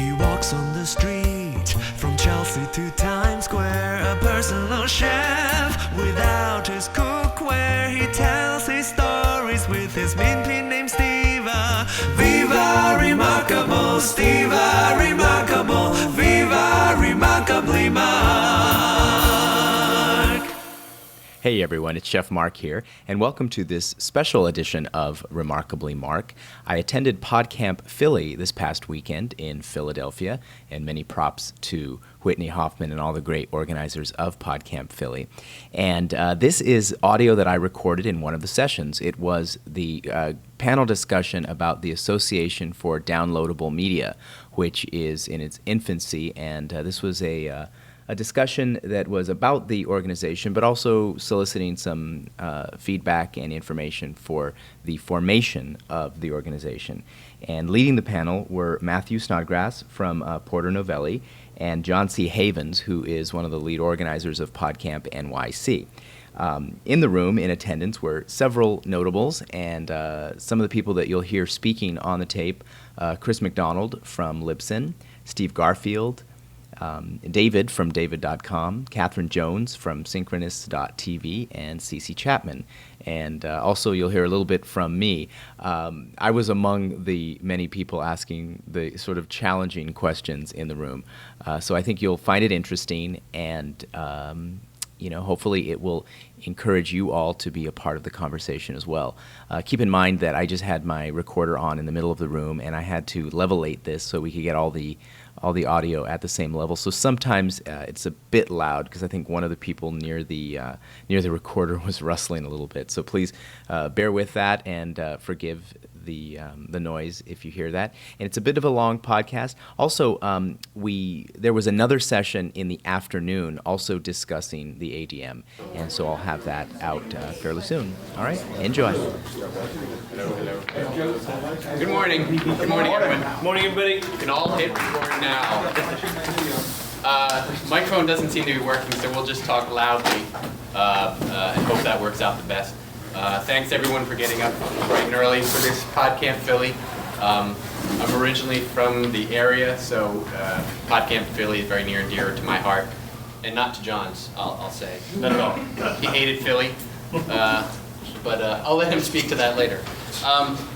He walks on the street from Chelsea to Times Square, a personal chef without his cookware. He tells his stories with his mean pin named Steve. Viva remarkable, Steve, remarkable, viva remarkably Mark. Hey everyone, it's Chef Mark here, and welcome to this special edition of Remarkably Mark. I attended Podcamp Philly this past weekend in Philadelphia, and many props to Whitney Hoffman and all the great organizers of Podcamp Philly. And this is audio that I recorded in one of the sessions. It was the panel discussion about the Association for Downloadable Media, which is in its infancy, and this was a discussion that was about the organization, but also soliciting some feedback and information for the formation of the organization. And leading the panel were Matthew Snodgrass from Porter Novelli and John C. Havens, who is one of the lead organizers of Podcamp NYC. In the room, in attendance, were several notables, and some of the people that you'll hear speaking on the tape, Chris McDonald from Libsyn, Steve Garfield, David from David.com, Catherine Jones from Synchronous.tv, and Cece Chapman. And also you'll hear a little bit from me. I was among the many people asking the sort of challenging questions in the room. So I think you'll find it interesting, and hopefully it will encourage you all to be a part of the conversation as well. Keep in mind that I just had my recorder on in the middle of the room, and I had to levelate this so we could get all the audio at the same level. So sometimes it's a bit loud because I think one of the people near the recorder was rustling a little bit. So please bear with that and forgive the noise if you hear that. And it's a bit of a long podcast. Also, there was another session in the afternoon also discussing the ADM, and so I'll have that out fairly soon. All right, enjoy. Hello. Good morning. Good morning, everyone. Morning, everybody. You can all hit record now. Microphone doesn't seem to be working, so we'll just talk loudly and hope that works out the best. Thanks, everyone, for getting up bright and early for this Podcamp Philly. I'm originally from the area, so Podcamp Philly is very near and dear to my heart, and not to John's, I'll say. Not at all. He hated Philly, but I'll let him speak to that later.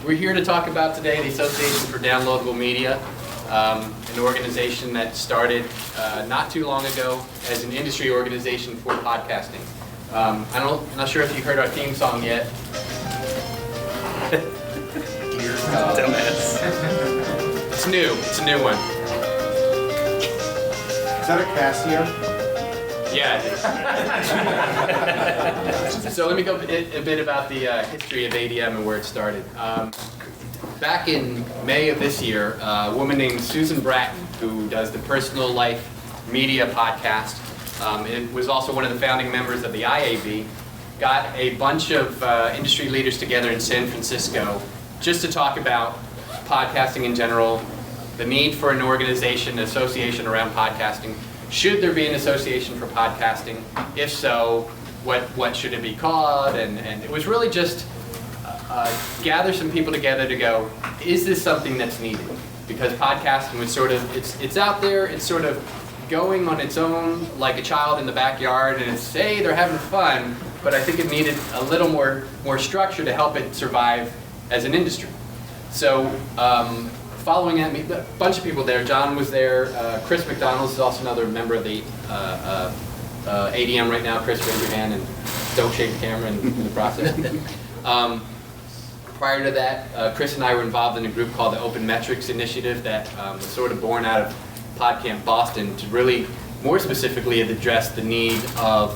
We're here to talk about today the Association for Downloadable Media, an organization that started not too long ago as an industry organization for podcasting. I'm not sure if you heard our theme song yet. Dumbass. It's new. It's a new one. Is that a Casio? Yeah. So let me go a bit about the history of ADM and where it started. Back in May of this year, a woman named Susan Bratton, who does the Personal Life Media podcast, it was also one of the founding members of the IAB, got a bunch of industry leaders together in San Francisco just to talk about podcasting in general, the need for an organization, an association around podcasting. Should there be an association for podcasting? If so, what should it be called? And it was really just gather some people together to go, is this something that's needed? Because podcasting was sort of, it's out there, it's sort of going on its own like a child in the backyard, and it's, hey, they're having fun, but I think it needed a little more structure to help it survive as an industry. So following at me, a bunch of people there. John was there. Chris McDonald is also another member of the ADM right now. Chris, raise your hand and don't shake the camera in the process. Prior to that, Chris and I were involved in a group called the Open Metrics Initiative that was sort of born out of Podcamp Boston to really, more specifically, address the need of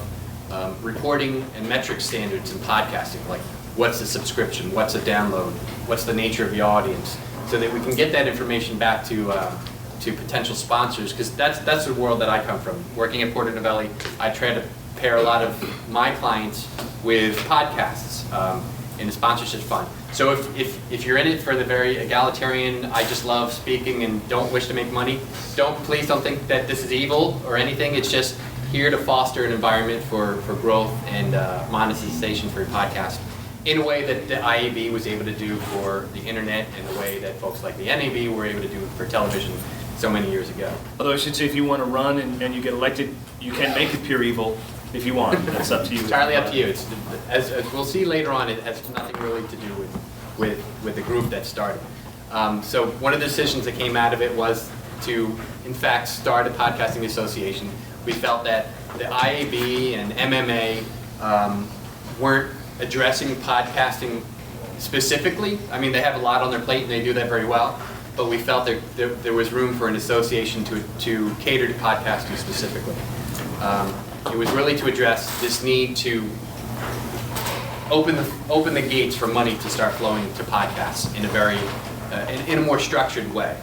reporting and metric standards in podcasting, like what's a subscription, what's a download, what's the nature of the audience, so that we can get that information back to potential sponsors, because that's the world that I come from. Working at Porter Novelli, I try to pair a lot of my clients with podcasts in the sponsorship fund. So if you're in it for the very egalitarian, I just love speaking and don't wish to make money, please don't think that this is evil or anything. It's just here to foster an environment for growth and monetization for your podcast in a way that the IAB was able to do for the internet, and the way that folks like the NAB were able to do for television so many years ago. Although I should say, if you want to run and you get elected, you can make it pure evil if you want. That's up to you. Entirely up to you. It's, as we'll see later on, it has nothing really to do with the group that started. So one of the decisions that came out of it was to, in fact, start a podcasting association. We felt that the IAB and MMA weren't addressing podcasting specifically. I mean, they have a lot on their plate and they do that very well, but we felt there was room for an association to cater to podcasting specifically. It was really to address this need to open the gates for money to start flowing to podcasts in a very in a more structured way.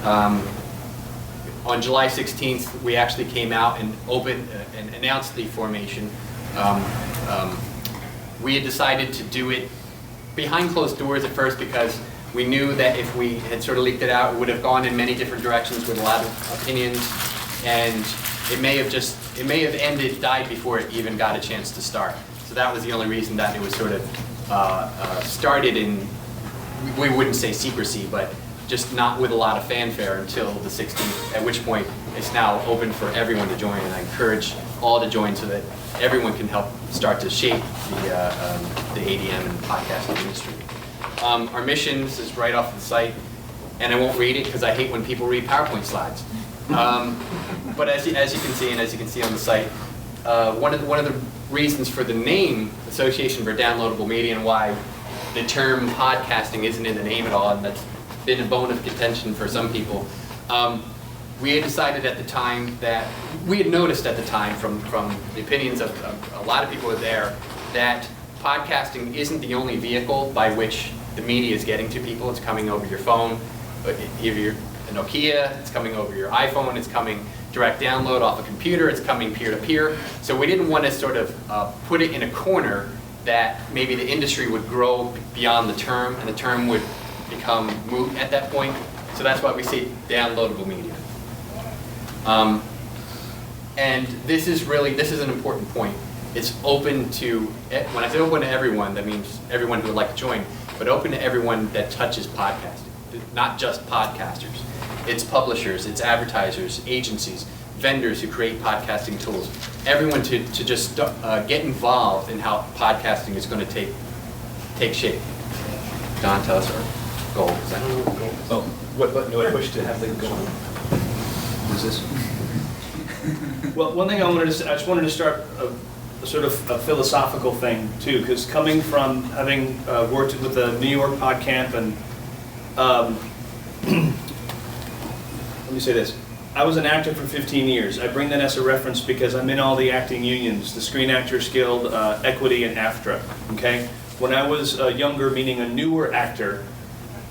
On July 16th, we actually came out and opened and announced the formation. We had decided to do it behind closed doors at first because we knew that if we had sort of leaked it out, it would have gone in many different directions with a lot of opinions, and it may have died before it even got a chance to start. So that was the only reason that it was sort of started in, we wouldn't say secrecy, but just not with a lot of fanfare until the 16th, at which point it's now open for everyone to join, and I encourage all to join so that everyone can help start to shape the ADM and podcasting industry. Our missions is right off the site, and I won't read it because I hate when people read PowerPoint slides. But as you can see on the site, one of the reasons for the name Association for Downloadable Media and why the term podcasting isn't in the name at all, and that's been a bone of contention for some people. We had decided at the time that, we had noticed at the time from the opinions of a lot of people there, that podcasting isn't the only vehicle by which the media is getting to people. It's coming over your phone, if you're a Nokia, it's coming over your iPhone, it's coming direct download off a computer, it's coming peer-to-peer. So we didn't want to sort of put it in a corner that maybe the industry would grow beyond the term, and the term would become moot at that point. So that's why we say downloadable media. And this is an important point. It's open to, when I say open to everyone, that means everyone who would like to join, but open to everyone that touches podcasting, not just podcasters. It's publishers, it's advertisers, agencies, vendors who create podcasting tools. Everyone to just get involved in how podcasting is going to take shape. Don, tell us our goal. Is that goal? Oh, what button do I push to have the goal? What is this? Well, one thing I just wanted to start a sort of a philosophical thing too, because coming from having worked with the New York Podcamp and let me say this. I was an actor for 15 years. I bring that as a reference because I'm in all the acting unions, the Screen Actors Guild, Equity, and AFTRA, okay? When I was younger, meaning a newer actor,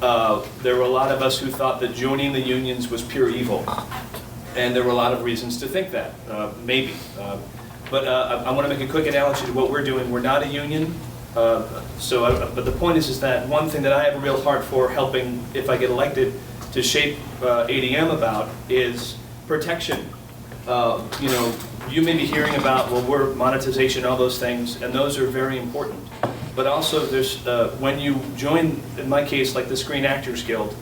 there were a lot of us who thought that joining the unions was pure evil. And there were a lot of reasons to think that, maybe. But I want to make a quick analogy to what we're doing. We're not a union, but the point is that one thing that I have a real heart for helping, if I get elected, to shape ADM about is protection. You know, you may be hearing about, well, we're monetization, all those things, and those are very important. But also, there's when you join, in my case, like the Screen Actors Guild,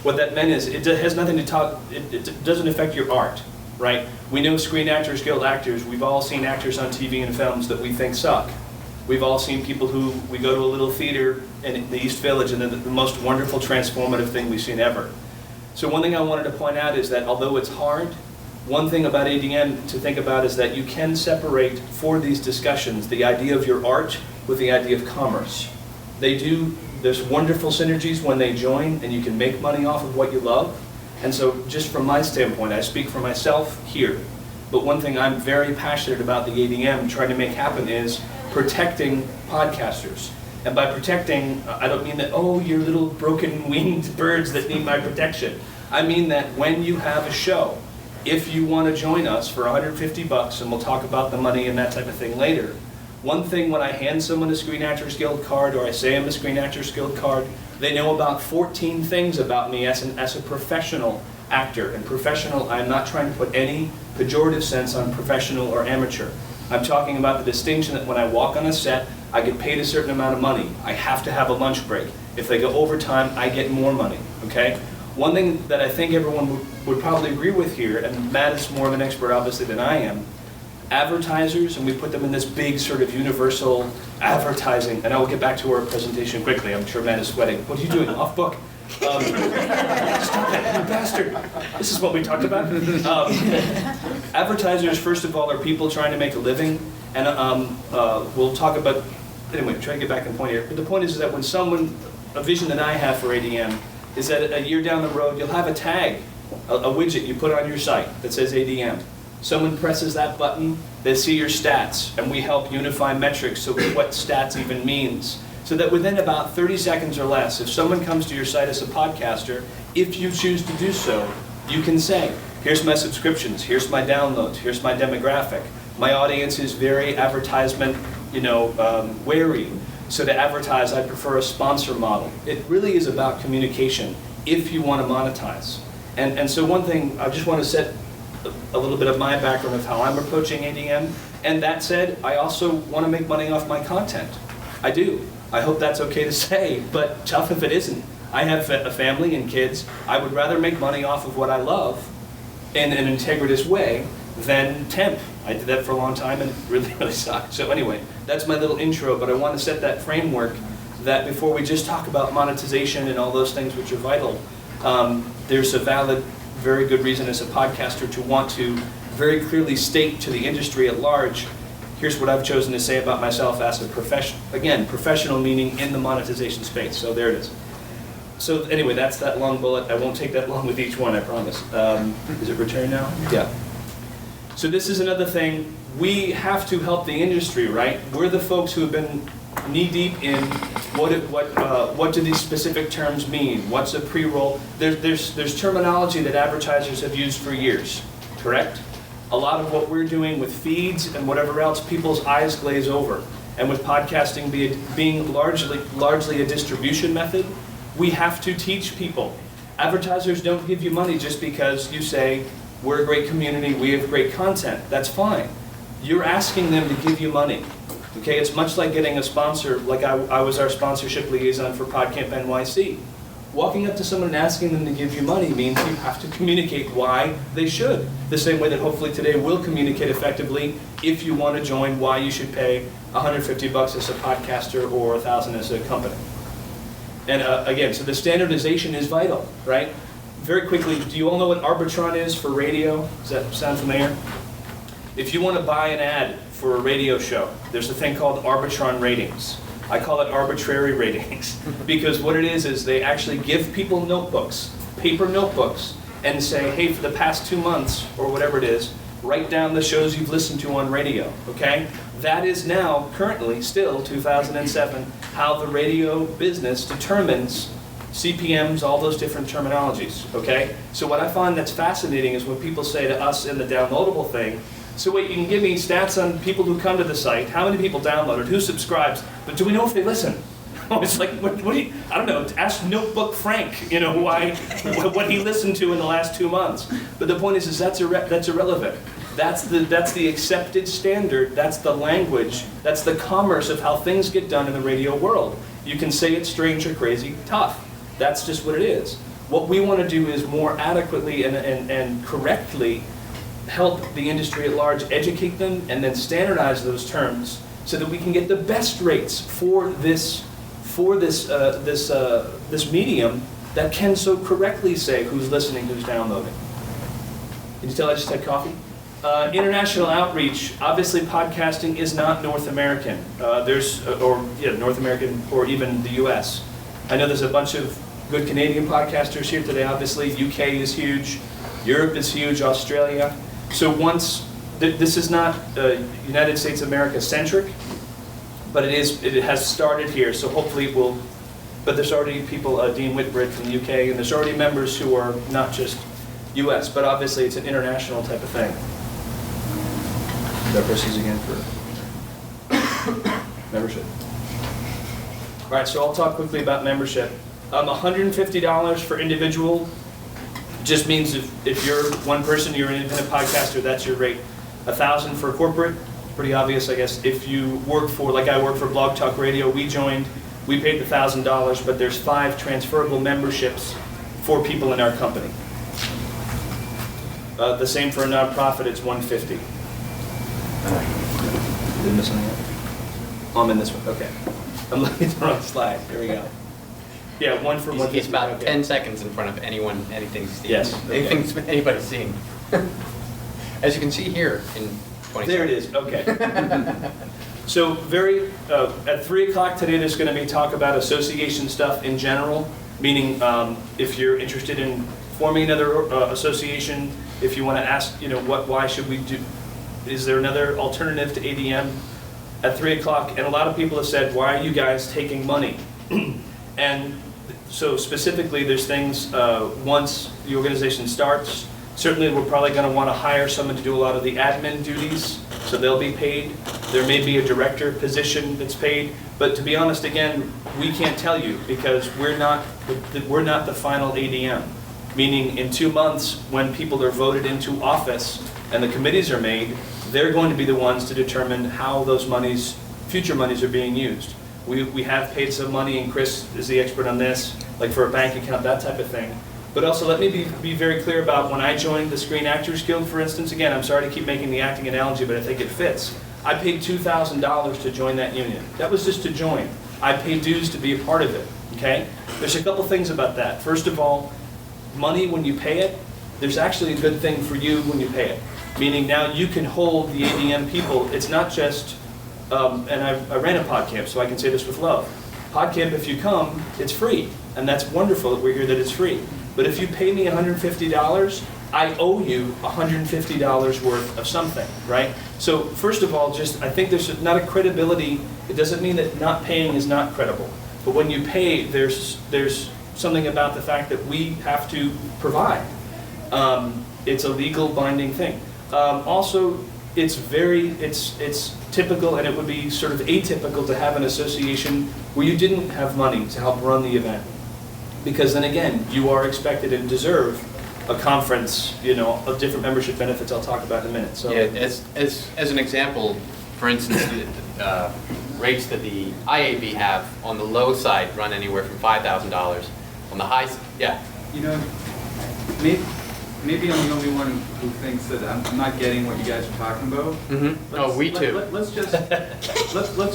what that meant is it has nothing to talk. It doesn't affect your art, right? We know Screen Actors Guild actors. We've all seen actors on TV and films that we think suck. We've all seen people who we go to a little theater in the East Village, and they're the most wonderful, transformative thing we've seen ever. So one thing I wanted to point out is that although it's hard, one thing about ADM to think about is that you can separate for these discussions the idea of your art with the idea of commerce. There's wonderful synergies when they join, and you can make money off of what you love. And so just from my standpoint, I speak for myself here, but one thing I'm very passionate about the ADM trying to make happen is protecting podcasters. And by protecting, I don't mean that, oh, you're little broken winged birds that need my protection. I mean that when you have a show, if you want to join us for $150, and we'll talk about the money and that type of thing later, one thing when I hand someone a Screen Actors Guild card, or I say I'm a Screen Actors Guild card, they know about 14 things about me as a professional actor. And professional, I'm not trying to put any pejorative sense on professional or amateur. I'm talking about the distinction that when I walk on a set, I get paid a certain amount of money. I have to have a lunch break. If they go overtime, I get more money, okay? One thing that I think everyone would probably agree with here, and Matt is more of an expert obviously than I am, advertisers, and we put them in this big sort of universal advertising, and I will get back to our presentation quickly. I'm sure Matt is sweating. What are you doing? Off book. Stop it, you bastard. This is what we talked about. Advertisers, first of all, are people trying to make a living, and we'll talk about, anyway, try to get back on point here. But the point is that when someone, a vision that I have for ADM, is that a year down the road, you'll have a tag, a widget you put on your site that says ADM. Someone presses that button, they see your stats, and we help unify metrics so what stats even means. So that within about 30 seconds or less, if someone comes to your site as a podcaster, if you choose to do so, you can say, here's my subscriptions, here's my downloads, here's my demographic. My audience is very advertisement, wary. So to advertise, I prefer a sponsor model. It really is about communication if you want to monetize. And so one thing, I just want to set a little bit of my background of how I'm approaching ADM. And that said, I also want to make money off my content. I do. I hope that's okay to say, but tough if it isn't. I have a family and kids. I would rather make money off of what I love in an integritous way than temp. I did that for a long time and it really, really sucked. So anyway, that's my little intro, but I want to set that framework that before we just talk about monetization and all those things which are vital, there's a valid, very good reason as a podcaster to want to very clearly state to the industry at large, here's what I've chosen to say about myself as a professional. Again, professional meaning in the monetization space, so there it is. So anyway, that's that long bullet. I won't take that long with each one, I promise. Is it return now? Yeah. So this is another thing. We have to help the industry, right? We're the folks who have been knee-deep in what do these specific terms mean? What's a pre-roll? There's terminology that advertisers have used for years, correct? A lot of what we're doing with feeds and whatever else, people's eyes glaze over. And with podcasting being largely a distribution method, we have to teach people. Advertisers don't give you money just because you say, we're a great community, we have great content. That's fine. You're asking them to give you money. Okay, it's much like getting a sponsor, like I was our sponsorship liaison for Podcamp NYC. Walking up to someone and asking them to give you money means you have to communicate why they should. The same way that hopefully today we'll communicate effectively if you want to join, why you should pay $150 as a podcaster or $1,000 as a company. And again, so the standardization is vital, right? Very quickly, do you all know what Arbitron is for radio? Does that sound familiar? If you want to buy an ad for a radio show, there's a thing called Arbitron ratings. I call it arbitrary ratings because what it is they actually give people notebooks, paper notebooks, and say, hey, for the past 2 months, or whatever it is, write down the shows you've listened to on radio, okay? That is now, currently, still, 2007, how the radio business determines CPMs, all those different terminologies, okay? So what I find that's fascinating is when people say to us in the downloadable thing, so wait, you can give me stats on people who come to the site, how many people downloaded, who subscribes, but do we know if they listen? It's like, what do you, I don't know, ask Notebook Frank, what he listened to in the last 2 months. But the point is that's irrelevant. That's the accepted standard, that's the language, that's the commerce of how things get done in the radio world. You can say it's strange or crazy, tough. That's just what it is. What we want to do is more adequately and correctly help the industry at large, educate them, and then standardize those terms so that we can get the best rates for this medium that can so correctly say who's listening, who's downloading. Can you tell I just had coffee? International outreach. Obviously, podcasting is not North American. North American or even the U.S. I know there's a bunch of good Canadian podcasters here today. Obviously, UK is huge, Europe is huge, Australia. So this is not United States America centric, but it has started here. So hopefully it will. But there's already people, Dean Whitbread from the UK, and there's already members who are not just U.S. But obviously it's an international type of thing. That person's again for membership. All right, so I'll talk quickly about membership. $150 for individual just means if you're one person, you're an independent podcaster, that's your rate. $1,000 for corporate, pretty obvious, I guess. If you work for, like I work for Blog Talk Radio, we paid the $1,000, but there's 5 transferable memberships 4 people in our company. The same for a nonprofit, it's 150. Did I miss anything? I'm in this one, okay. I'm looking at the wrong slide, here we go. Yeah, 1 for 150. He's about okay. 10 seconds in front of anything Steve. Yes, okay. Anything anybody's seen. As you can see here in 20 There it is, okay. So at 3 o'clock today, there's going to be talk about association stuff in general, meaning if you're interested in forming another association, if you want to ask, why should we do, is there another alternative to ADM? At 3 o'clock, and a lot of people have said, why are you guys taking money? And so specifically, there's things, once the organization starts, certainly we're probably going to want to hire someone to do a lot of the admin duties, so they'll be paid. There may be a director position that's paid, but to be honest, again, we can't tell you because we're not the final ADM. Meaning in 2 months, when people are voted into office and the committees are made, they're going to be the ones to determine how those monies, future monies, are being used. We have paid some money, and Chris is the expert on this, like for a bank account, that type of thing. But also, let me be very clear about when I joined the Screen Actors Guild, for instance. Again, I'm sorry to keep making the acting analogy, but I think it fits. I paid $2,000 to join that union. That was just to join. I paid dues to be a part of it, okay? There's a couple things about that. First of all, money, when you pay it, there's actually a good thing for you when you pay it. Meaning now you can hold the ADM people. It's not just, and I ran a Podcamp, so I can say this with love. Podcamp, if you come, it's free. And that's wonderful that we're here that it's free. But if you pay me $150, I owe you $150 worth of something, right? So first of all, I think there's not a credibility. It doesn't mean that not paying is not credible. But when you pay, there's something about the fact that we have to provide. It's a legal binding thing. Also, it's typical, and it would be sort of atypical to have an association where you didn't have money to help run the event. Because then again, you are expected and deserve a conference, of different membership benefits I'll talk about in a minute. So Yeah, as an example, for instance, the rates that the IAB have on the low side run anywhere from $5,000. On the high side, yeah. Maybe I'm the only one who thinks that I'm not getting what you guys are talking about. Mm-hmm. Oh, we too. Let's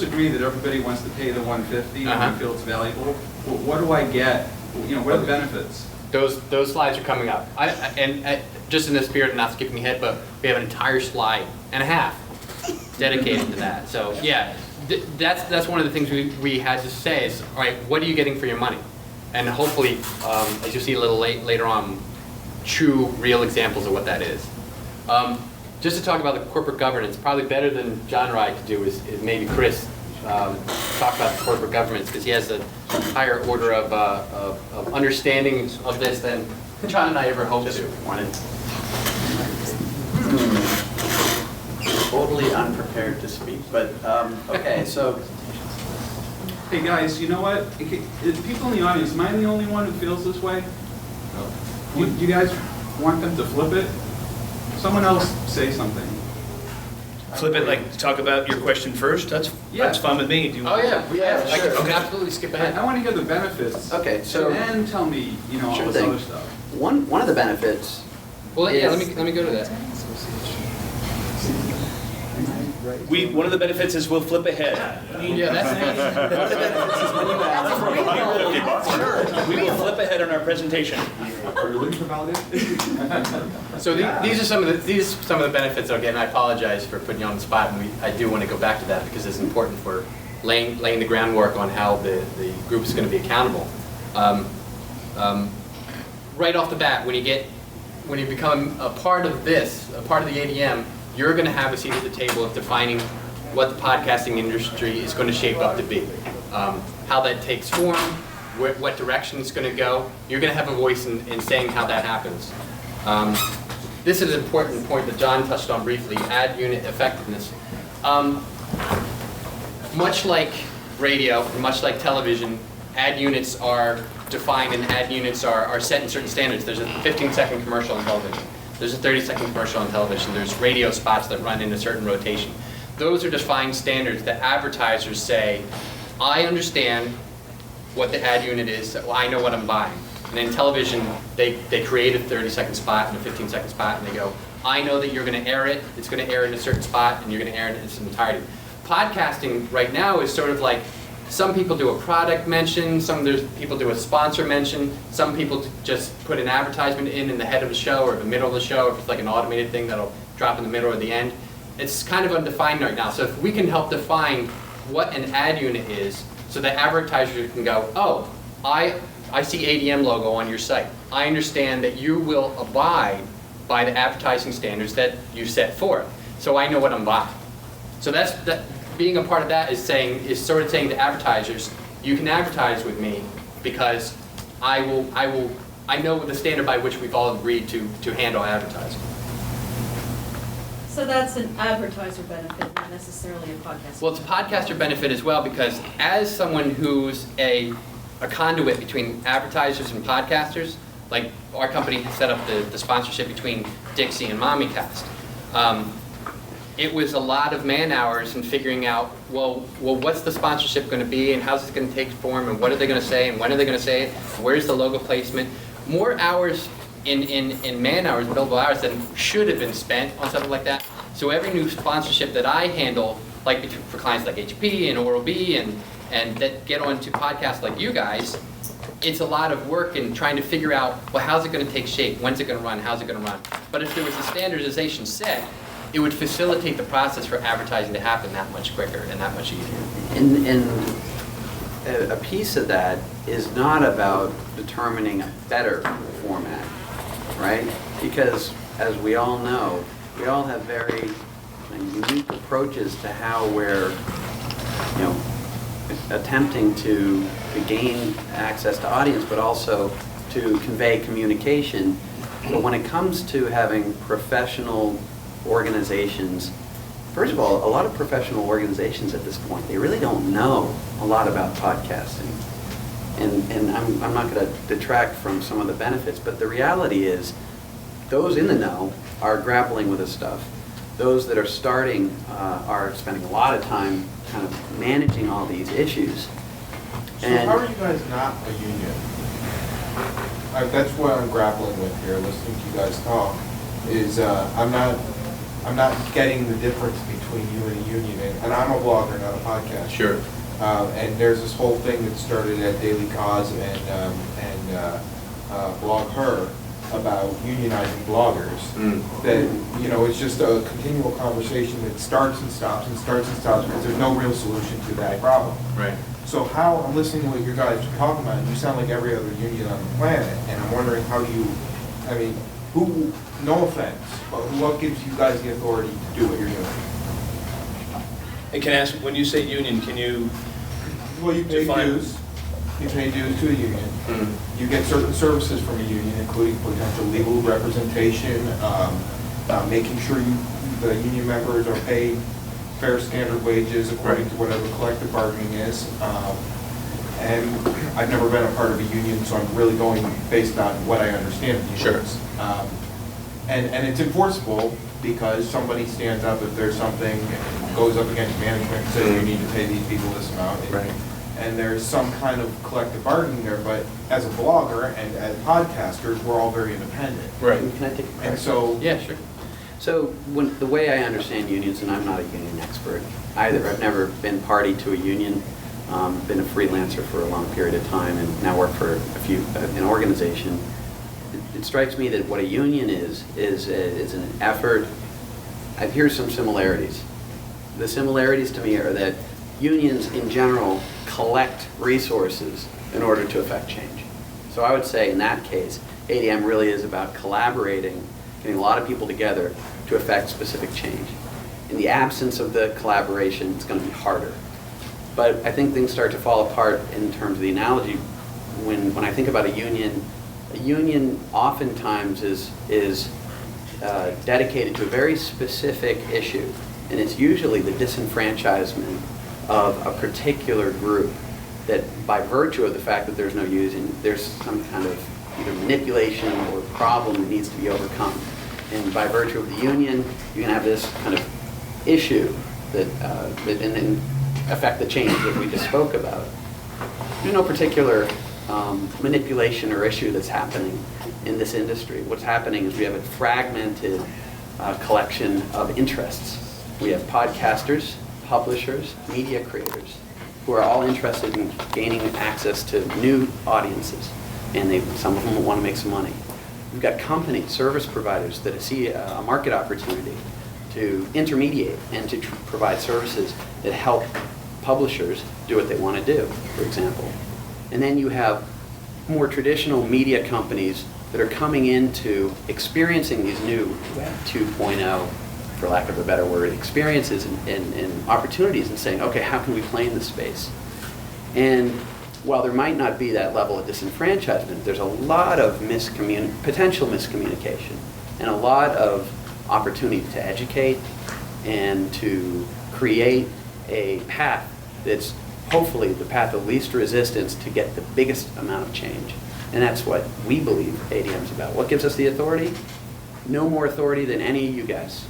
agree that everybody wants to pay the $150 and we feel it's valuable. Well, what do I get? What are the benefits? Those slides are coming up. And just in the spirit of not skipping ahead, but we have an entire slide and a half dedicated to that. So yeah, that's one of the things we had to say is, all right, what are you getting for your money? And hopefully, as you'll see a little later on, true, real examples of what that is. Just to talk about the corporate governance, probably better than John or I could do is maybe Chris talk about the corporate governance, because he has a higher order of understanding of this than John and I ever hoped to. Totally unprepared to speak, but okay, so. Hey guys, you know what? People in the audience, am I the only one who feels this way? No. You guys want them to flip it? Someone else say something. flip it, like talk about your question first. That's fine with me. Do you want I can absolutely skip ahead. I want to hear the benefits. Okay, so and then tell me, all sure this thing. other stuff. One of the benefits. Well, yeah, is, let me go to that. One of the benefits is we'll flip ahead. Yeah, that's One of the benefits is when you ask. We will flip ahead on our presentation. Are you looking for validation? So these are some of the benefits. Again, I apologize for putting you on the spot, and I do want to go back to that because it's important for laying the groundwork on how the group is going to be accountable. Right off the bat, when you become a part of this, a part of the ADM, you're going to have a seat at the table of defining what the podcasting industry is going to shape up to be, how that takes form, what direction it's going to go. You're going to have a voice in saying how that happens. This is an important point that John touched on briefly, ad unit effectiveness. Much like radio, much like television, ad units are defined and ad units are set in certain standards. There's a 15-second commercial on television. There's a 30-second commercial on television. There's radio spots that run in a certain rotation. Those are defined standards that advertisers say, I understand what the ad unit is, so I know what I'm buying. And in television, they create a 30-second spot and a 15-second spot, and they go, I know that you're going to air it, it's going to air in a certain spot, and you're going to air it in its entirety. Podcasting right now is sort of like, some people do a product mention, people do a sponsor mention, some people just put an advertisement in the head of the show or the middle of the show, if it's like an automated thing that'll drop in the middle or the end. It's kind of undefined right now. So if we can help define what an ad unit is, so that advertisers can go, oh, I see ADM logo on your site. I understand that you will abide by the advertising standards that you set forth. So I know what I'm buying. So that being a part of that is sort of saying to advertisers, you can advertise with me because I know the standard by which we've all agreed to handle advertising. So that's an advertiser benefit, not necessarily a podcast. Well, it's a podcaster benefit as well, because as someone who's a conduit between advertisers and podcasters, like our company has set up the sponsorship between Dixie and MommyCast. It was a lot of man hours in figuring out, well, what's the sponsorship going to be, and how's it going to take form, and what are they going to say, and when are they going to say it, where's the logo placement. More hours in man hours, billable hours, than should have been spent on something like that. So every new sponsorship that I handle, like for clients like HP and Oral-B and that get onto podcasts like you guys, it's a lot of work in trying to figure out, well, how's it going to take shape? When's it going to run? How's it going to run? But if there was a standardization set, it would facilitate the process for advertising to happen that much quicker and that much easier. And a piece of that is not about determining a better format, right? Because as we all know, we all have very unique approaches to how we're, attempting to gain access to audience, but also to convey communication. But when it comes to having professional organizations, first of all, a lot of professional organizations at this point, they really don't know a lot about podcasting. And I'm not going to detract from some of the benefits, but the reality is those in the know are grappling with this stuff. Those that are starting are spending a lot of time kind of managing all these issues. So how are you guys not a union? That's what I'm grappling with here, listening to you guys talk, is I'm not getting the difference between you and a union, and I'm a blogger, not a podcast. Sure. And there's this whole thing that started at Daily Cause and Blog Her about unionizing bloggers. That it's just a continual conversation that starts and stops and starts and stops because there's no real solution to that problem. Right. So I'm listening to what you guys are talking about, and you sound like every other union on the planet, and I'm wondering who, no offense, but what gives you guys the authority to do what you're doing? And can I ask, when you say union, can you Well, you pay define- dues. You pay dues to a union. You get certain services from a union, including potential legal representation, making sure the union members are paid fair standard wages according to whatever collective bargaining is. And I've never been a part of a union, so I'm really going based on what I understand of unions. And it's enforceable because somebody stands up if there's something, goes up against management and says you need to pay these people this amount. And there's some kind of collective bargaining there, but as a blogger and as podcasters, we're all very independent. Right. Can I take a crack? And so, Yeah, sure. So the way I understand unions, and I'm not a union expert either, I've never been party to a union, been a freelancer for a long period of time, and now work for an organization. It strikes me that what a union is an effort. Here's some similarities. The similarities to me are that unions in general collect resources in order to affect change. So I would say in that case, ADM really is about collaborating, getting a lot of people together to affect specific change. In the absence of the collaboration, it's going to be harder. But I think things start to fall apart in terms of the analogy. When I think about a union oftentimes is dedicated to a very specific issue, and it's usually the disenfranchisement of a particular group that, by virtue of the fact that there's no union, there's some kind of either manipulation or problem that needs to be overcome. And by virtue of the union, you can have this kind of issue that and then affect the change that we just spoke about. There's no particular manipulation or issue that's happening in this industry. What's happening is we have a fragmented collection of interests. We have podcasters, publishers, media creators, who are all interested in gaining access to new audiences, and some of them want to make some money. We've got companies, service providers that see a market opportunity to intermediate and to provide services that help publishers do what they want to do, for example. And then you have more traditional media companies that are coming into experiencing these new Web 2.0, for lack of a better word, experiences and opportunities, and saying, okay, how can we play in this space? And while there might not be that level of disenfranchisement, there's a lot of potential miscommunication and a lot of opportunity to educate and to create a path that's hopefully the path of least resistance to get the biggest amount of change. And that's what we believe ADM is about. What gives us the authority? No more authority than any of you guys.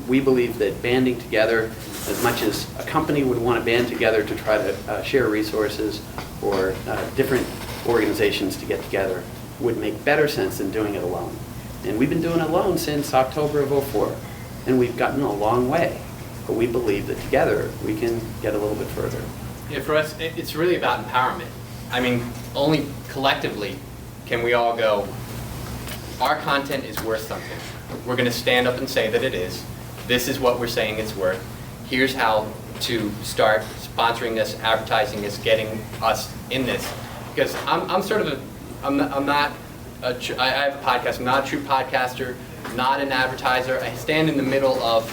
We believe that banding together, as much as a company would want to band together to try to share resources, or different organizations to get together, would make better sense than doing it alone. And we've been doing it alone since October of '04, and we've gotten a long way. But we believe that together we can get a little bit further. Yeah, for us, it's really about empowerment. I mean, only collectively can we all go, our content is worth something. We're going to stand up and say that it is. This is what we're saying it's worth. Here's how to start sponsoring this, advertising this, getting us in this. Because I'm sort of I have a podcast. I'm not a true podcaster, not an advertiser. I stand in the middle of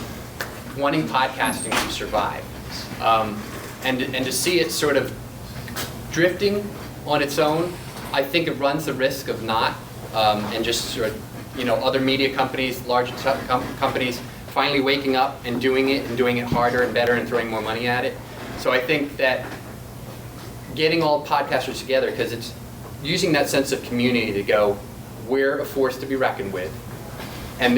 wanting podcasting to survive. And to see it sort of drifting on its own, I think it runs the risk of not, and just sort of, other media companies, large companies, finally waking up and doing it harder and better and throwing more money at it. So I think that getting all podcasters together, because it's using that sense of community to go, we're a force to be reckoned with, and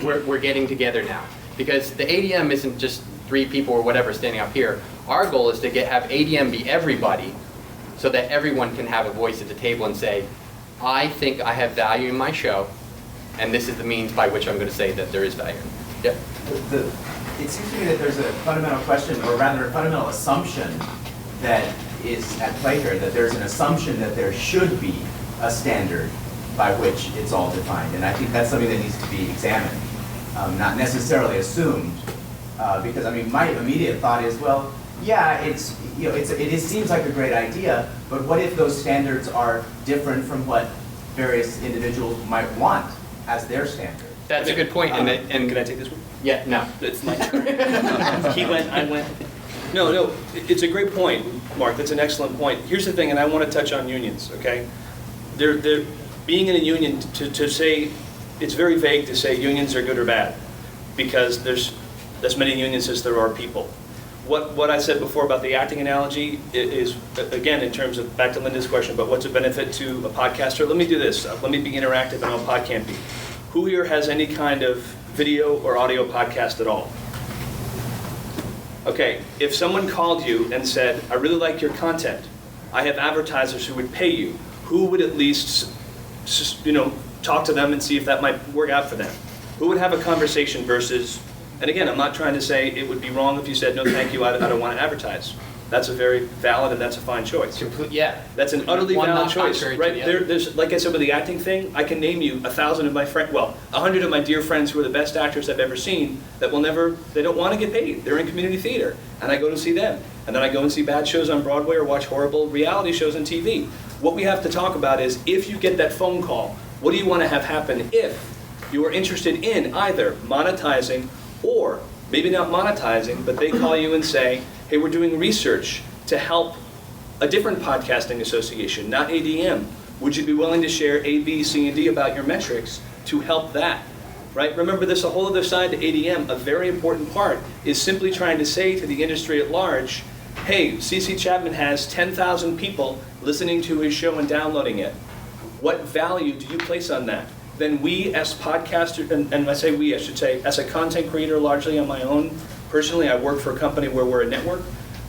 we're getting together now. Because the ADM isn't just 3 people or whatever standing up here. Our goal is to have ADM be everybody, so that everyone can have a voice at the table and say, I think I have value in my show, and this is the means by which I'm going to say that there is value. Yep. It seems to me that there's a fundamental question, or rather a fundamental assumption that is at play here, that there's an assumption that there should be a standard by which it's all defined. And I think that's something that needs to be examined, not necessarily assumed. Because my immediate thought is, well, yeah, it seems like a great idea, but what if those standards are different from what various individuals might want as their standard? That's a good point. And can I take this one? Yeah, no. It's my turn. He went, I went. No, it's a great point, Mark. That's an excellent point. Here's the thing, and I want to touch on unions, okay? They're being in a union, to say, it's very vague to say unions are good or bad, because there's as many unions as there are people. What I said before about the acting analogy is, again, in terms of, back to Linda's question, but what's a benefit to a podcaster? Let me do this. Let me be interactive and I'll Podcamp. Who here has any kind of video or audio podcast at all? Okay, if someone called you and said, I really like your content, I have advertisers who would pay you, who would at least, talk to them and see if that might work out for them? Who would have a conversation versus, and again, I'm not trying to say it would be wrong if you said, no, thank you, I don't want to advertise. That's a very valid and that's a fine choice. Yeah. That's an utterly valid choice, right? Yeah. There's, like I said with the acting thing, I can name you 1,000 of my friends, 100 of my dear friends who are the best actors I've ever seen that they don't want to get paid. They're in community theater, and I go to see them. And then I go and see bad shows on Broadway or watch horrible reality shows on TV. What we have to talk about is, if you get that phone call, what do you want to have happen if you are interested in either monetizing or maybe not monetizing, but they call you and say, hey, we're doing research to help a different podcasting association, not ADM. Would you be willing to share A, B, C, and D about your metrics to help that? Right? Remember, there's a whole other side to ADM. A very important part is simply trying to say to the industry at large, hey, CC Chapman has 10,000 people listening to his show and downloading it. What value do you place on that? Then we as podcasters, and I say we, I should say, as a content creator largely on my own, personally, I work for a company where we're a network.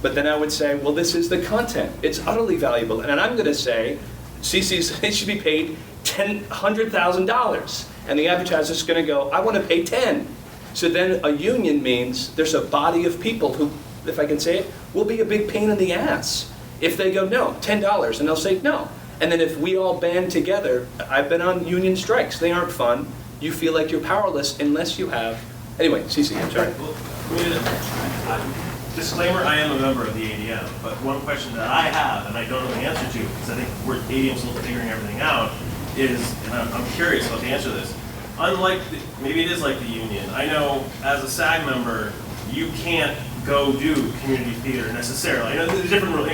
But then I would say, well, this is the content. It's utterly valuable. And I'm going to say, CC's should be paid $100,000. And the advertiser's going to go, I want to pay 10. So then a union means there's a body of people who, if I can say it, will be a big pain in the ass. If they go, no, $10, and they'll say no. And then if we all band together, I've been on union strikes. They aren't fun. You feel like you're powerless unless you have. Anyway, CC, I'm sorry. Disclaimer, I am a member of the ADM, but one question that I have, and I don't know the answer to, because I think we're ADM's still figuring everything out, is, and I'm curious about the answer to this, unlike, maybe it is like the union, I know as a SAG member, you can't go do community theater necessarily. I know there's different rules,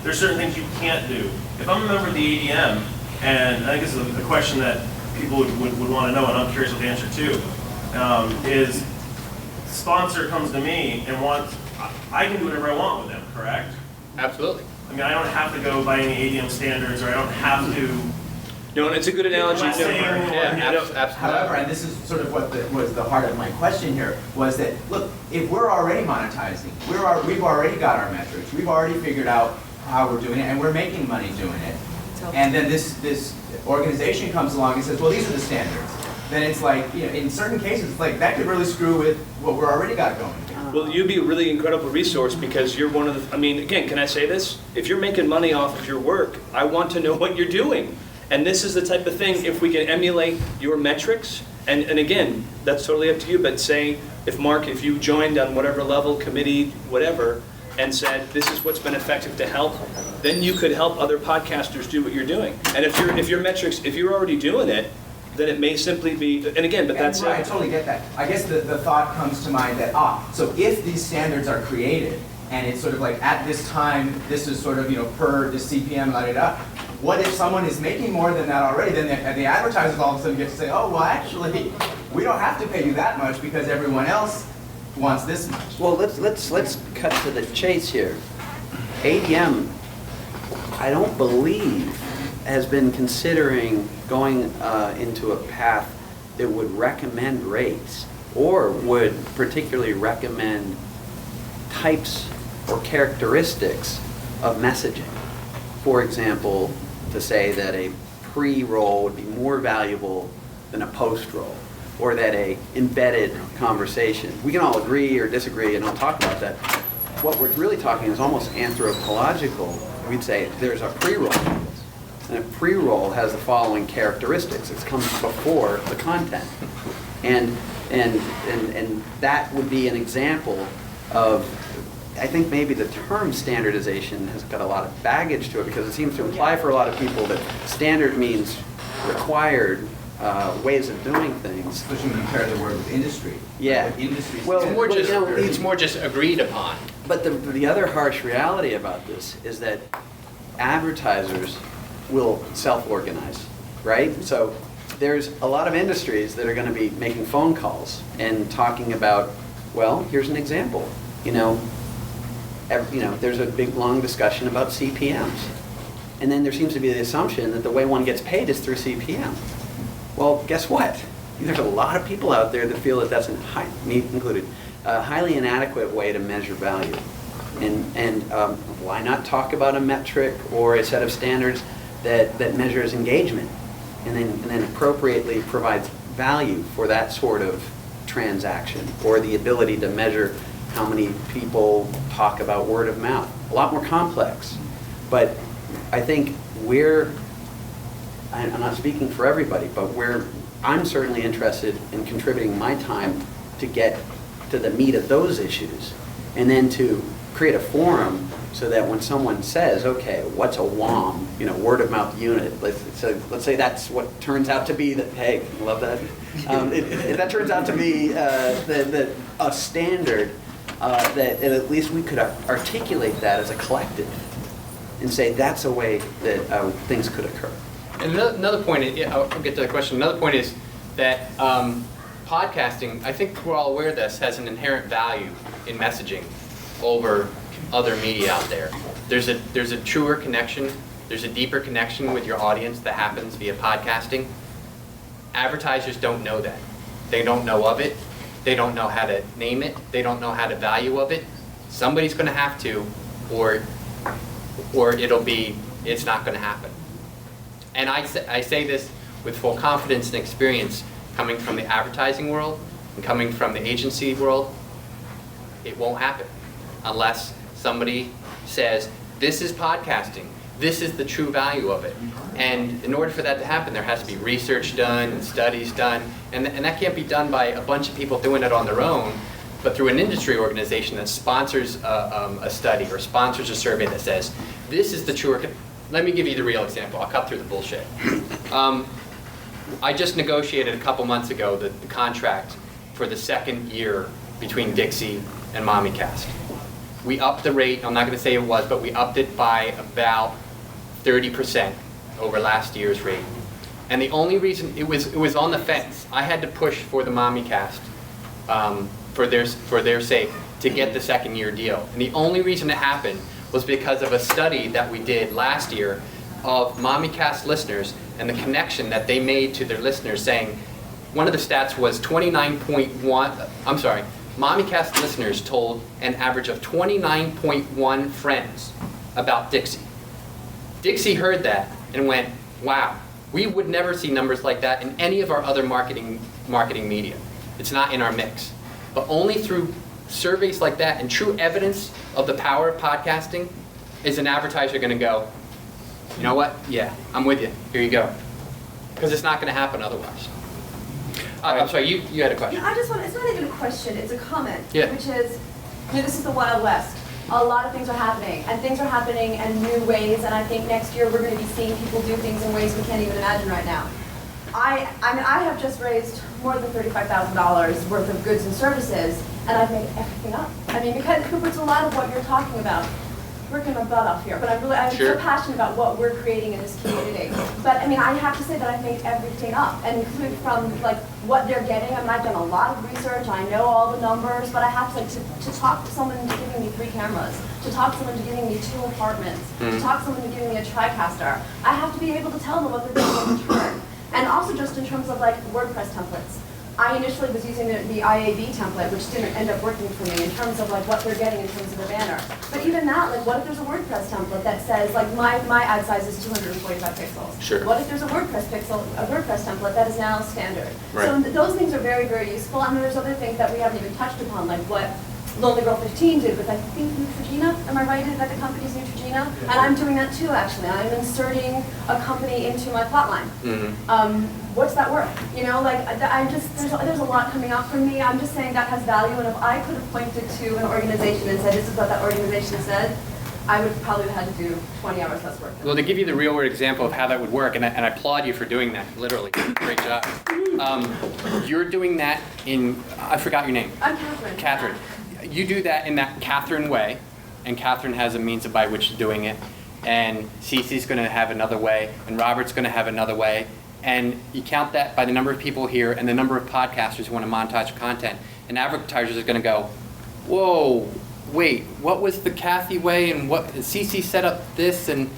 there's certain things you can't do. If I'm a member of the ADM, and I think this is a question that people would want to know, and I'm curious what the answer to, is sponsor comes to me and wants, I can do whatever I want with them, correct? Absolutely. I mean, I don't have to go by any ADM standards, or I don't have to. No, and it's a good analogy. However, and this is sort of what was the heart of my question here, was that, look, if we're already monetizing, we've already got our metrics, we've already figured out how we're doing it, and we're making money doing it, and then this organization comes along and says, well, these are the standards, then it's like, in certain cases, it's like, that could really screw with what we're already got going. Well, you'd be a really incredible resource because you're one of the, I mean, again, can I say this? If you're making money off of your work, I want to know what you're doing. And this is the type of thing, if we can emulate your metrics, and again, that's totally up to you, but say, if Mark, if you joined on whatever level, committee, whatever, and said, this is what's been effective to help, then you could help other podcasters do what you're doing. And if your metrics, if you're already doing it, then it may simply be, and again, but that's right, I totally get that. I guess the thought comes to mind that, so if these standards are created, and it's sort of like, at this time, this is sort of, per the CPM, what if someone is making more than that already, then the advertisers all of a sudden get to say, oh, well, actually, we don't have to pay you that much because everyone else wants this much. Well, let's cut to the chase here. ADM, I don't believe, has been considering going into a path that would recommend rates or would particularly recommend types or characteristics of messaging. For example, to say that a pre-roll would be more valuable than a post-roll, or that a embedded conversation. We can all agree or disagree, and I'll talk about that. What we're really talking is almost anthropological. We'd say there's a pre-roll. And a pre-roll has the following characteristics. It comes before the content. And that would be an example of, I think maybe the term standardization has got a lot of baggage to it because it seems to imply for a lot of people that standard means required ways of doing things. Especially when you pair the word with industry. Yeah. Like industry Well, It's more just agreed upon. But the other harsh reality about this is that advertisers will self-organize, right? So there's a lot of industries that are going to be making phone calls and talking about, well, here's an example. There's a big, long discussion about CPMs. And then there seems to be the assumption that the way one gets paid is through CPM. Well, guess what? There's a lot of people out there that feel that that's, me included, a highly inadequate way to measure value. And why not talk about a metric or a set of standards that measures engagement and then appropriately provides value for that sort of transaction, or the ability to measure how many people talk about word of mouth. A lot more complex. But I think I'm not speaking for everybody, but I'm certainly interested in contributing my time to get to the meat of those issues, and then to create a forum so that when someone says, okay, what's a WOM, word of mouth unit, let's say that's what turns out to be hey, love that. If that turns out to be a standard, that at least we could articulate that as a collective and say that's a way that things could occur. And another point, I'll get to the question, another point is that podcasting, I think we're all aware of this, has an inherent value in messaging over other media out there. There's a truer connection, there's a deeper connection with your audience that happens via podcasting. Advertisers don't know that. They don't know of it. They don't know how to name it. They don't know how to value of it. Somebody's going to have to, or it's not going to happen. And I say this with full confidence and experience, coming from the advertising world and coming from the agency world. It won't happen unless somebody says, this is podcasting. This is the true value of it. And in order for that to happen, there has to be research done and studies done. And that can't be done by a bunch of people doing it on their own, but through an industry organization that sponsors a study or sponsors a survey that says, this is the true. Let me give you the real example. I'll cut through the bullshit. I just negotiated a couple months ago the contract for the second year between Dixie and MommyCast. We upped the rate. I'm not going to say it was, but we upped it by about 30% over last year's rate. And the only reason it was on the fence. I had to push for the MommyCast for their sake to get the second year deal. And the only reason it happened was because of a study that we did last year of MommyCast listeners and the connection that they made to their listeners, saying one of the stats was 29.1. I'm sorry. MommyCast listeners told an average of 29.1 friends about Dixie. Dixie heard that and went, wow, we would never see numbers like that in any of our other marketing media. It's not in our mix. But only through surveys like that and true evidence of the power of podcasting is an advertiser going to go, you know what? Yeah, I'm with you. Here you go. Because it's not going to happen otherwise. I'm sorry, you had a question. Yeah, I just want, it's not even a question, it's a comment. Yeah. Which is, this is the Wild West. A lot of things are happening, and things are happening in new ways, and I think next year we're going to be seeing people do things in ways we can't even imagine right now. I mean, I have just raised more than $35,000 worth of goods and services, and I've made everything up. I mean, because it's a lot of what you're talking about. Working my butt off here, but I'm Sure. so passionate about what we're creating in this community. But I mean, I have to say that I've made everything up, and include from like what they're getting. I mean, I've done a lot of research. I know all the numbers, but I have to talk to someone into giving me 3 cameras, to talk to someone into giving me 2 apartments, to talk to someone into giving me a TriCaster. I have to be able to tell them what they're getting in return, and also just in terms of like WordPress templates. I initially was using the IAB template, which didn't end up working for me in terms of like what they're getting in terms of a banner. But even that, like what if there's a WordPress template that says like my ad size is 245 pixels? Sure. What if there's a WordPress template that is now standard? Right. So those things are very, very useful. And there's other things that we haven't even touched upon, like what Lonely Girl 15 did with, I think, Neutrogena. Am I right that the company's Neutrogena? And I'm doing that too, actually. I'm inserting a company into my plotline. What's that worth? You know, like there's a lot coming up from me. I'm just saying that has value, and if I could have pointed to an organization and said, this is what that organization said, I would probably have had to do 20 hours less work. Well, to give you the real world example of how that would work, and I applaud you for doing that, literally. Great job. You're doing that in, I forgot your name. I'm Catherine. Catherine. You do that in that Catherine way, and Catherine has a means by which of doing it, and Cece's going to have another way, and Robert's going to have another way, and you count that by the number of people here and the number of podcasters who want to monetize your content, and advertisers are going to go, whoa, wait, what was the Kathy way, and what Cece set up this, and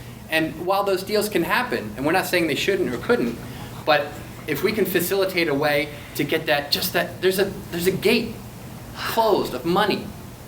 while those deals can happen, and we're not saying they shouldn't or couldn't, but if we can facilitate a way to get that, just that, there's a gate closed of money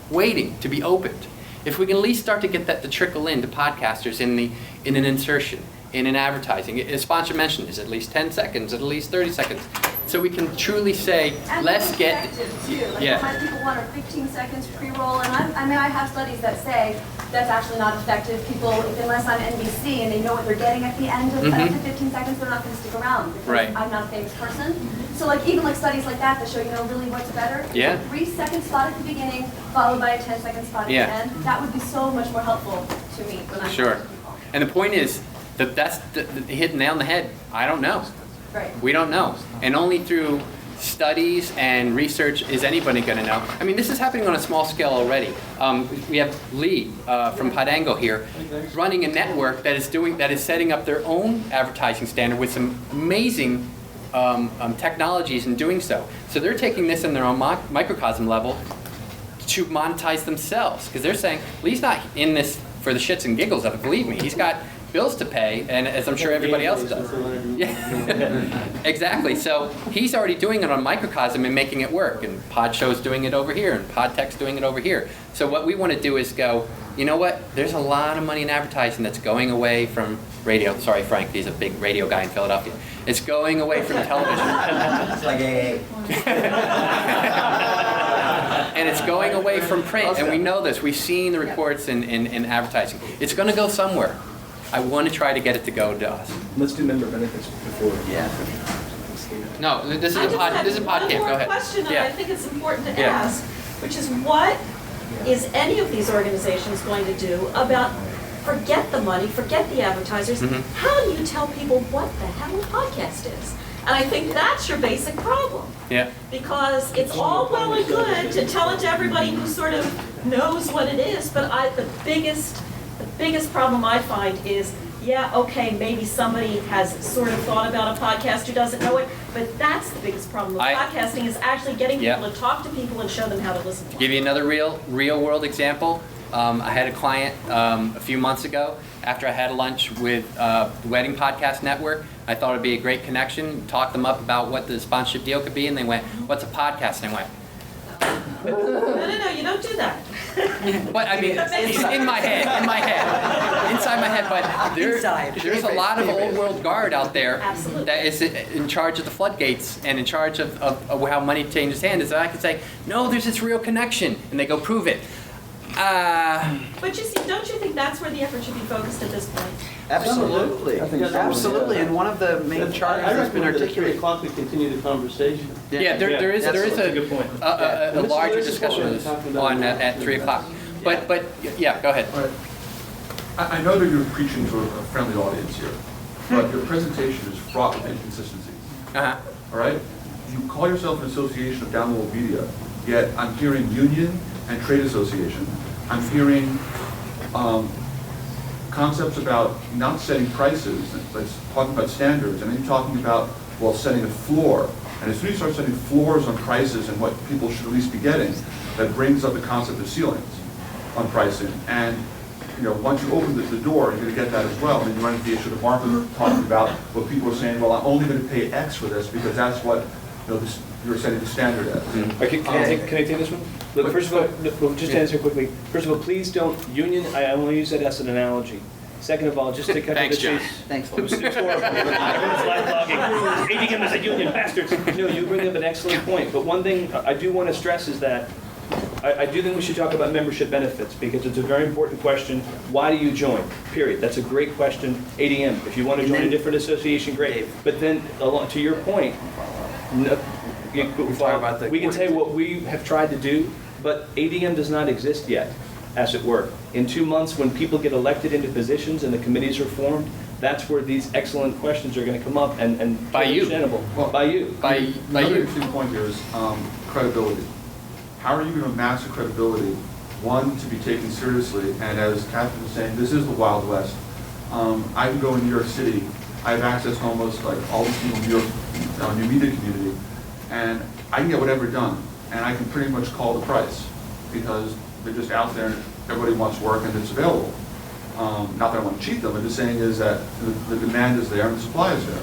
waiting to be opened. If we can at least start to get that to trickle into podcasters in an insertion, in an advertising, a sponsor mention is at least 10 seconds, at least 30 seconds, so we can truly say, and let's get, too. Like yeah. My people want a 15 seconds pre-roll, and I have studies that say that's actually not effective. People, unless I'm NBC and they know what they're getting at the end of after 15 seconds, they're not going to stick around because Right. I'm not a famous person. So like even like studies like that show really what's better. Yeah. A 3-second spot at the beginning followed by a 10-second spot at Yeah. the end. That would be so much more helpful to me when I'm Sure. talking to people. And the point is that that's the hit nail on the head. I don't know. Right. We don't know. And only through studies and research is anybody going to know. I mean, this is happening on a small scale already. We have Lee from Podango here running a network that is setting up their own advertising standard with some amazing technologies in doing so. So they're taking this in their own microcosm level to monetize themselves, because they're saying, Lee's not in this for the shits and giggles of it, believe me. He's got bills to pay, and as I'm sure everybody else does. Yeah, exactly. So he's already doing it on Microcosm and making it work, and Podshow's doing it over here, and Podtech's doing it over here. So what we want to do is go, you know what? There's a lot of money in advertising that's going away from radio. Sorry, Frank, he's a big radio guy in Philadelphia. It's going away from television. It's like AA. And it's going away from print, and we know this. We've seen the reports in advertising. It's going to go somewhere. I want to try to get it to go to us. Let's do member benefits before. Yeah. No, this is a Podcamp. Go one more ahead. question that I think it's important to Yeah. ask, which is what is any of these organizations going to do about, forget the money, forget the advertisers, how do you tell people what the hell a podcast is? And I think that's your basic problem. Yeah. Because it's all well and good to tell it to everybody who sort of knows what it is, but the biggest problem I find is, yeah, okay, maybe somebody has sort of thought about a podcast who doesn't know it, but that's the biggest problem with podcasting, is actually getting people to talk to people and show them how to listen to them. Give you another real world example. I had a client a few months ago, after I had a lunch with the Wedding Podcast Network. I thought it'd be a great connection, talk them up about what the sponsorship deal could be, and they went, "What's a podcast?" And I went, No, you don't do that. but I mean, in my head, inside my head, but there's a lot of old world guard out there that is in charge of the floodgates and in charge of how money changes hands. And I could say, no, there's this real connection, and they go prove it. But you see, don't you think that's where the effort should be focused at this point? Absolutely. Absolutely. And one of the main charters that's been articulated. o'clock we continue the conversation. Yeah, there is a good point. a larger discussion of this on at 3 o'clock. But yeah, go ahead. All right. I know that you're preaching to a friendly audience here, but your presentation is fraught with inconsistencies. Uh-huh. All right? You call yourself an association of downloadable media, yet I'm hearing union and trade association. I'm hearing concepts about not setting prices, but talking about standards, and then you're talking about, well, setting a floor. And as soon as you start setting floors on prices and what people should at least be getting, that brings up the concept of ceilings on pricing. And once you open the door, you're going to get that as well. And then you run into the issue that Mark was talking about, what people are saying, well, I'm only going to pay X for this because that's what you're setting the standard at. Can I take this one? Look, first of all, just to answer quickly. First of all, please don't union. I only use that as an analogy. Second of all, just to cut to the chase. Thanks, It was horrible. Everyone's live blogging. ADM is a union, bastards. No, you bring up an excellent point. But one thing I do want to stress is that I do think we should talk about membership benefits, because it's a very important question. Why do you join? Period. That's a great question. ADM, if you want to join a different association, great. But then, to your point, we can say what we have tried to do, but ADM does not exist yet, as it were. In 2 months, when people get elected into positions and the committees are formed, that's where these excellent questions are going to come up, and by you. Understandable. Well, by you. Another interesting point here is credibility. How are you going to amass the credibility, one, to be taken seriously, and as Catherine was saying, this is the Wild West. I can go in New York City. I have access to almost like all the people in New York, new media community, and I can get whatever done, and I can pretty much call the price because they're just out there and everybody wants work and it's available. Not that I want to cheat them, I'm just saying is that the demand is there and the supply is there.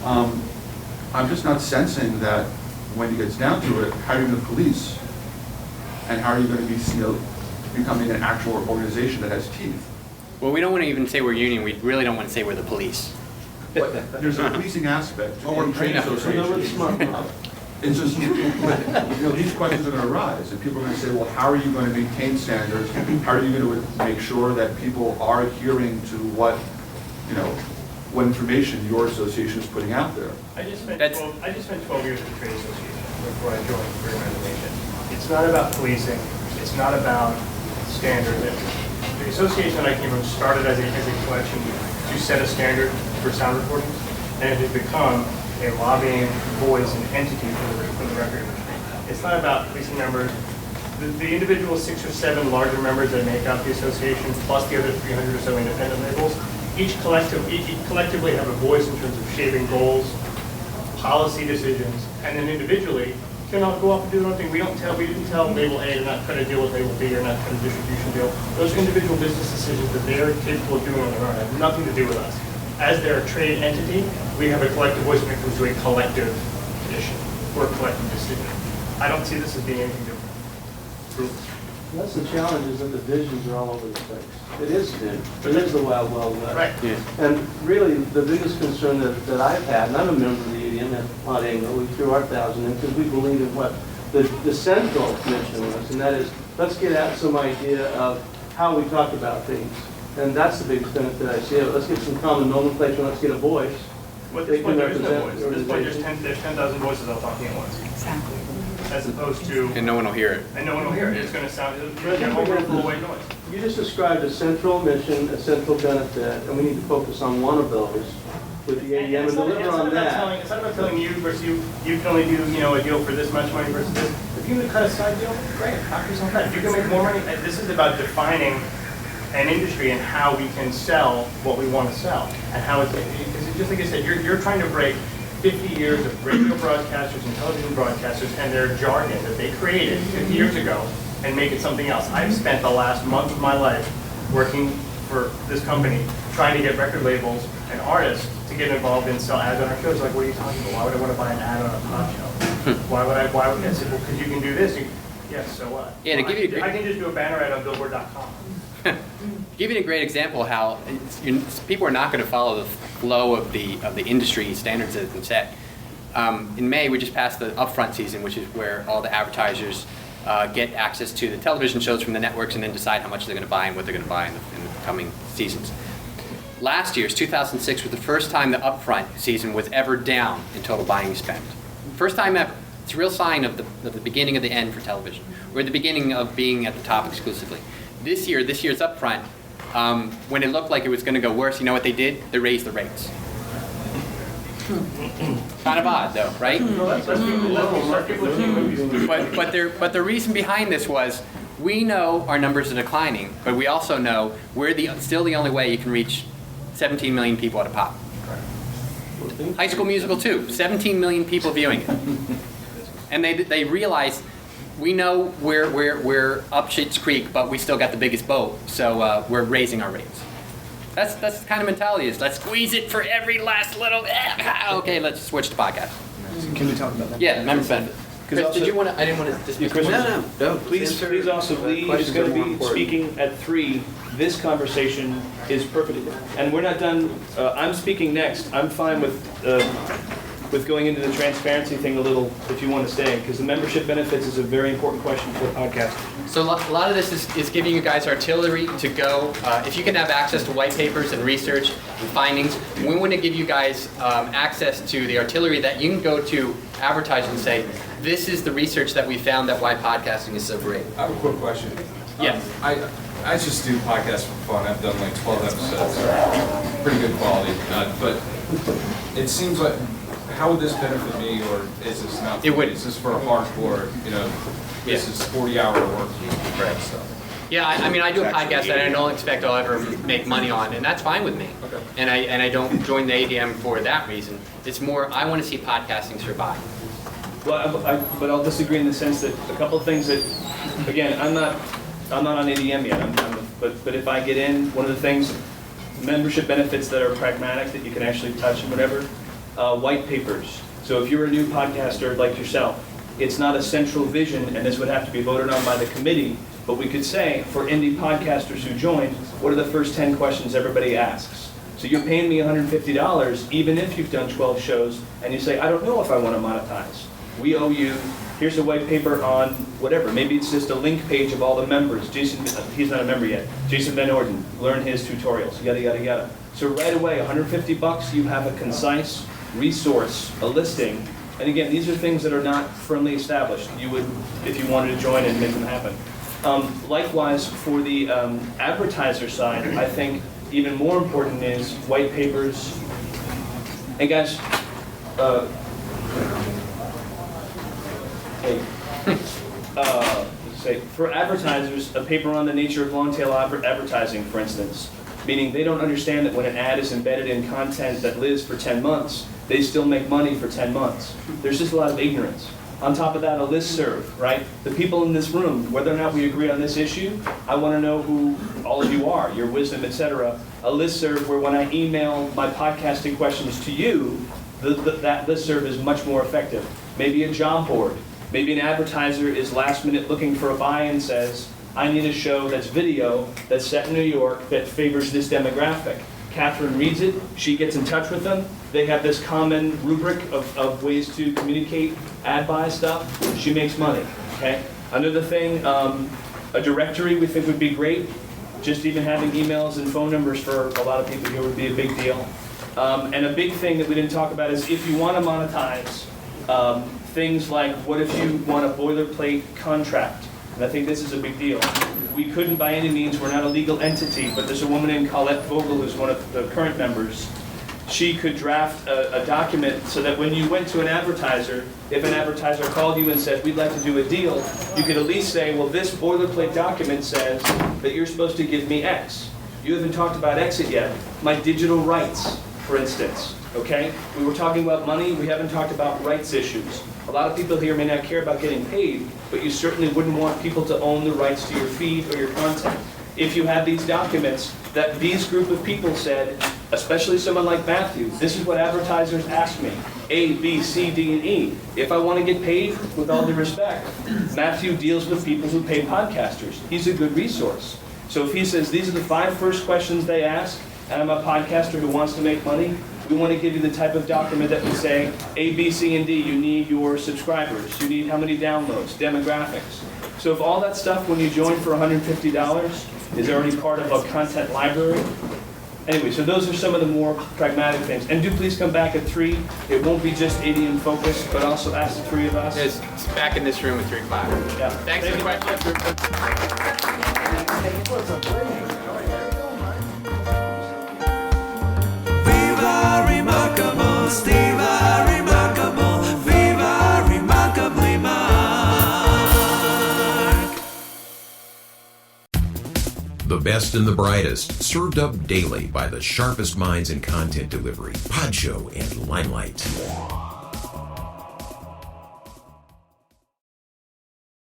I'm just not sensing that when it gets down to it, how are you going to police? And how are you going to be becoming an actual organization that has teeth? Well, we don't want to even say we're union. We really don't want to say we're the police. But there's a policing aspect to trade associations. It's just, these questions are going to arise, and people are going to say, well, how are you going to maintain standards? How are you going to make sure that people are adhering to what information your association is putting out there? I just spent 12 years at the trade association before I joined Free Renovation. It's not about policing. It's not about standards. The association that I came from started as a collection to set a standard for sound recordings, and it has become a lobbying voice and entity for the record industry. It's not about policing members. The individual 6 or 7 larger members that make up the association, plus the other 300 or so independent labels, each collectively have a voice in terms of shaping goals, policy decisions, and then individually, can all go off and do their own thing. We didn't tell label A they're not trying to deal with label B or not trying to distribution deal. Those are individual business decisions that they're capable of doing on their own have nothing to do with us. As their trade entity, we have a collective voice when it comes to a collective issue or a collective decision. I don't see this as being anything different. That's the challenge, is that the visions are all over the place. It is the wild, wild west. Right. Yeah. And really, the biggest concern that I've had, and I'm a member of the ADM at Pod Angle, we threw our 1,000 in because we believe in what the central mission was, and that is, let's get at some idea of how we talk about things. And that's the biggest benefit I see. Let's get some common nomenclature, let's get a voice. Well, at this point, there is no voice. At this point, there's 10,000 voices all talking at once. Exactly. As opposed to... And no one will hear it. And no one will hear it. It's going to sound... It's going to overflow white noise. You just described a central mission, a central benefit, and we need to focus on one of those with the ADM and deliver on that. It's not about telling you versus you can only do, a deal for this much money versus this. If you can cut a side deal, great, knock yourself out. If you can make more money, this is about defining an industry and how we can sell what we want to sell. And how it's, because just like I said, you're trying to break 50 years of radio broadcasters and television broadcasters and their jargon that they created 50 years ago and make it something else. I've spent the last month of my life working for this company trying to get record labels and artists to get involved and sell ads on our shows. Like, what are you talking about? Why would I want to buy an ad on a pop show? Why would I say, well, because you can do this. Yes, so what? Yeah, to give you I can just do a banner ad on Billboard.com. Give you a great example of how people are not going to follow the flow of the industry standards that have been set. In May, we just passed the upfront season, which is where all the advertisers get access to the television shows from the networks and then decide how much they're going to buy and what they're going to buy in the coming seasons. Last year's 2006 was the first time the upfront season was ever down in total buying spend. First time ever. It's a real sign of the beginning of the end for television. We're at the beginning of being at the top exclusively. This year's upfront, when it looked like it was going to go worse, you know what they did? They raised the rates. Kind of odd, though, right? But the reason behind this was, we know our numbers are declining, but we also know we're still the only way you can reach 17 million people at a pop. High School Musical 2, 17 million people viewing it. And they realized, we know we're up Schitt's Creek, but we still got the biggest boat, so we're raising our rates. That's the kind of mentality is, let's squeeze it for every last little, okay, let's switch to podcast. Can we talk about that? Yeah, member benefit. Chris, did you want to, I didn't want to dismiss. Chris, No. Please also, Lee is going to be speaking at 3. This conversation is perfect. And we're not done, I'm speaking next. I'm fine with going into the transparency thing a little, if you want to stay, because the membership benefits is a very important question for the podcast. So a lot of this is giving you guys artillery to go. If you can have access to white papers and research and findings, we want to give you guys access to the artillery that you can go to advertisers and say, this is the research that we found that why podcasting is so great. I have a quick question. Yes. I just do podcasts for fun. I've done like 12 episodes, pretty good quality. But it seems like, how would this benefit me, or is this not? It would. Is this for a hardcore, this is 40-hour work week stuff? Yeah, I mean, I do a podcast that I don't expect I'll ever make money on, and that's fine with me. Okay. And I don't join the ADM for that reason. It's more, I want to see podcasting survive. Well, but I'll disagree in the sense that a couple of things that, again, I'm not on ADM yet. But if I get in, one of the things, membership benefits that are pragmatic that you can actually touch and whatever, white papers. So if you're a new podcaster like yourself, it's not a central vision, and this would have to be voted on by the committee. But we could say, for indie podcasters who join, what are the first 10 questions everybody asks? So you're paying me $150, even if you've done 12 shows, and you say, I don't know if I want to monetize. We owe you, here's a white paper on whatever. Maybe it's just a link page of all the members. Jason, he's not a member yet. Jason Van Orden, learn his tutorials, yada, yada, yada. So right away, $150, you have a concise resource, a listing. And again, these are things that are not firmly established. You would, if you wanted to join and make them happen. Likewise, for the advertiser side, I think even more important is white papers. And guys, say for advertisers, a paper on the nature of long-tail advertising, for instance, meaning they don't understand that when an ad is embedded in content that lives for 10 months, they still make money for 10 months. There's just a lot of ignorance. On top of that, a listserv, right? The people in this room, whether or not we agree on this issue, I want to know who all of you are, your wisdom, etc. A listserv where when I email my podcasting questions to you, that listserv is much more effective. Maybe a job board. Maybe an advertiser is last minute looking for a buy and says, I need a show that's video, that's set in New York, that favors this demographic. Catherine reads it, she gets in touch with them, they have this common rubric of ways to communicate ad buy stuff, she makes money, okay? Another thing, a directory we think would be great. Just even having emails and phone numbers for a lot of people here would be a big deal. And a big thing that we didn't talk about is if you want to monetize, things like what if you want a boilerplate contract? And I think this is a big deal. We couldn't by any means, we're not a legal entity, but there's a woman named Colette Vogel who's one of the current members. She could draft a document so that when you went to an advertiser, if an advertiser called you and said, we'd like to do a deal, you could at least say, well, this boilerplate document says that you're supposed to give me X. You haven't talked about exit yet. My digital rights, for instance, okay? We were talking about money, we haven't talked about rights issues. A lot of people here may not care about getting paid, but you certainly wouldn't want people to own the rights to your feed or your content. If you have these documents that these group of people said, especially someone like Matthew, this is what advertisers ask me, A, B, C, D, and E. If I want to get paid, with all due respect, Matthew deals with people who pay podcasters. He's a good resource. So if he says, these are the 5 first questions they ask, and I'm a podcaster who wants to make money, we want to give you the type of document that would say, A, B, C, and D, you need your subscribers, you need how many downloads, demographics. So if all that stuff, when you join for $150, is already part of a content library, anyway, so those are some of the more pragmatic things. And do please come back at 3. It won't be just ADM focused, but also ask the 3 of us. It's back in this room at 3 o'clock. Yeah. Thanks for the question. Viva remarkable, Viva remarkable, Viva remarkably Mark. The best and the brightest, served up daily by the sharpest minds in content delivery, Podshow and Limelight.